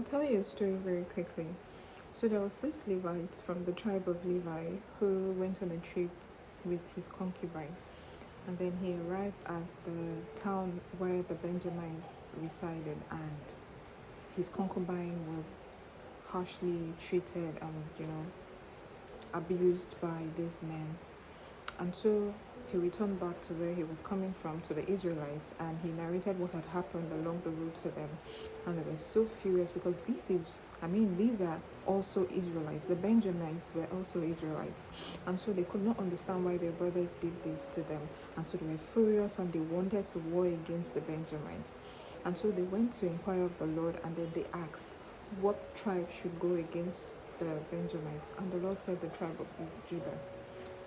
I'll tell you a story very quickly. So there was this Levite from the tribe of Levi who went on a trip with his concubine, and then he arrived at the town where the Benjamites resided, and his concubine was harshly treated and abused by these men. And so he returned back to where he was coming from, to the Israelites, and he narrated what had happened along the route to them. And they were so furious because these are also Israelites. The Benjamites were also Israelites. And so they could not understand why their brothers did this to them. And so they were furious and they wanted to war against the Benjamites. And so they went to inquire of the Lord, and then they asked, what tribe should go against the Benjamites? And the Lord said, the tribe of Judah.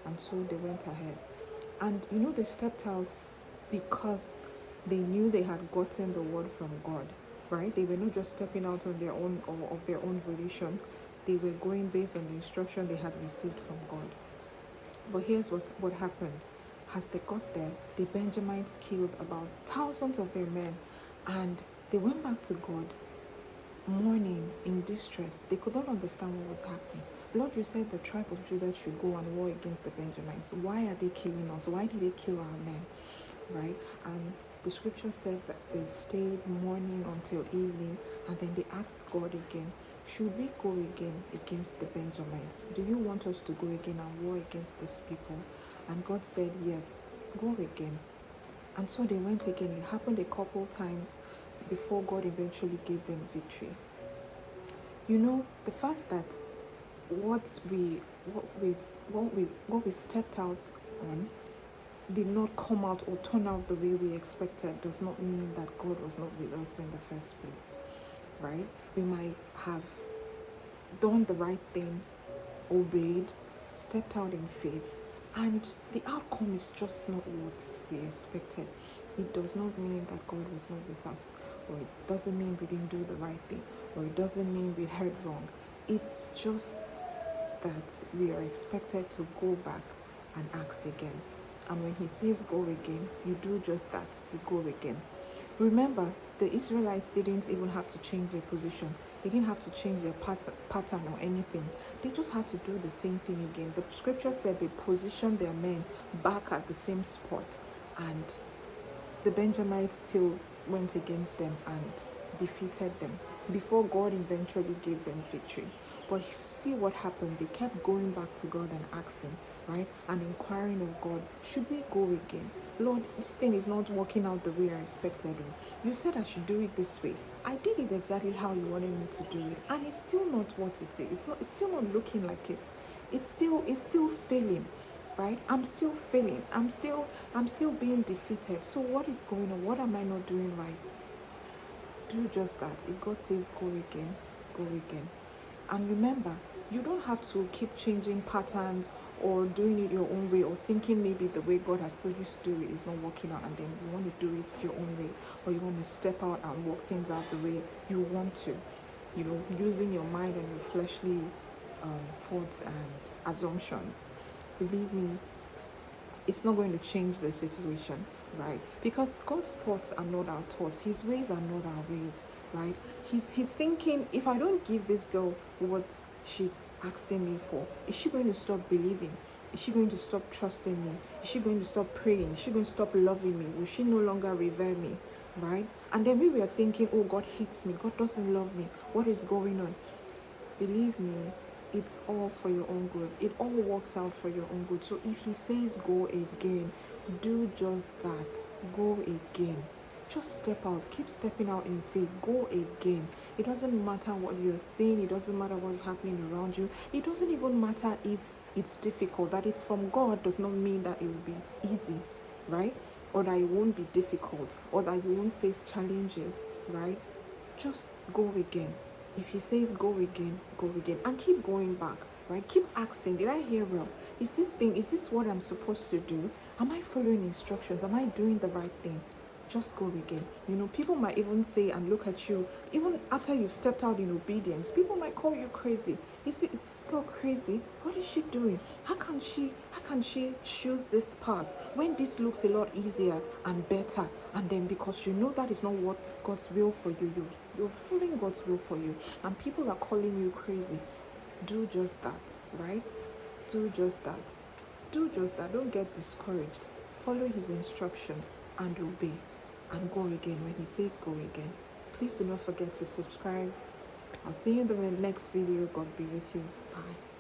And so they went ahead. And they stepped out because they knew they had gotten the word from God, right? They were not just stepping out on their own or of their own volition. They were going based on the instruction they had received from God. But here's what happened. As they got there, the Benjamites killed about thousands of their men, and they went back to God mourning in distress. They could not understand what was happening. Lord, you said the tribe of Judah should go and war against the Benjamites. Why are they killing us? Why did they kill our men? Right? And the scripture said that they stayed mourning until evening, and then they asked God again, should we go again against the Benjamites? Do you want us to go again and war against these people? And God said, yes, go again. And so they went again. It happened a couple times before God eventually gave them victory. The fact that what we stepped out on did not come out or turn out the way we expected does not mean that God was not with us in the first place, right? We might have done the right thing, obeyed, stepped out in faith, and the outcome is just not what we expected. It does not mean that God was not with us, or it doesn't mean we didn't do the right thing, or it doesn't mean we heard wrong. It's just that we are expected to go back and ask again. And when he says go again, you do just that, you go again. Remember, the Israelites didn't even have to change their position. They didn't have to change their pattern or anything. They just had to do the same thing again. The scripture said they positioned their men back at the same spot, and the Benjamites still went against them and defeated them before God eventually gave them victory. But see what happened. They kept going back to God and asking, right? And inquiring of God, should we go again? Lord, this thing is not working out the way I expected. You said I should do it this way. I did it exactly how you wanted me to do it, and it's still not what it is. It's still not looking like it. It's still failing, right? I'm still failing. I'm still being defeated. So what is going on? What am I not doing right? Do just that. If God says go again, go again. And remember, you don't have to keep changing patterns or doing it your own way, or thinking maybe the way God has told you to do it is not working out, and then you want to do it your own way, or you want to step out and work things out the way you want to, using your mind and your fleshly thoughts and assumptions. Believe me, it's not going to change the situation, right? Because God's thoughts are not our thoughts. His ways are not our ways, right? He's thinking, if I don't give this girl what she's asking me for, is she going to stop believing? Is she going to stop trusting me? Is she going to stop praying? Is she going to stop loving me? Will she no longer revere me, right? And then we are thinking, oh, God hates me. God doesn't love me. What is going on? Believe me, it's all for your own good. It all works out for your own good. So if he says go again, do just that. Go again. Just step out. Keep stepping out in faith. Go again. It doesn't matter what you're seeing. It doesn't matter what's happening around you. It doesn't even matter if it's difficult. That it's from God does not mean that it will be easy, right? Or that it won't be difficult, or that you won't face challenges, right? Just go again. If he says go again, go again. And keep going back, right? Keep asking, did I hear well? Is this what I'm supposed to do? Am I following instructions? Am I doing the right thing? Just go again. People might even say and look at you, even after you've stepped out in obedience, people might call you crazy. Is this girl crazy? What is she doing? How can she choose this path when this looks a lot easier and better? And then because that is not what God's will for you, You're following God's will for you, and people are calling you crazy. Do just that, right? Do just that. Do just that. Don't get discouraged. Follow His instruction and obey, and go again when He says go again. Please do not forget to subscribe. I'll see you in the next video. God be with you. Bye.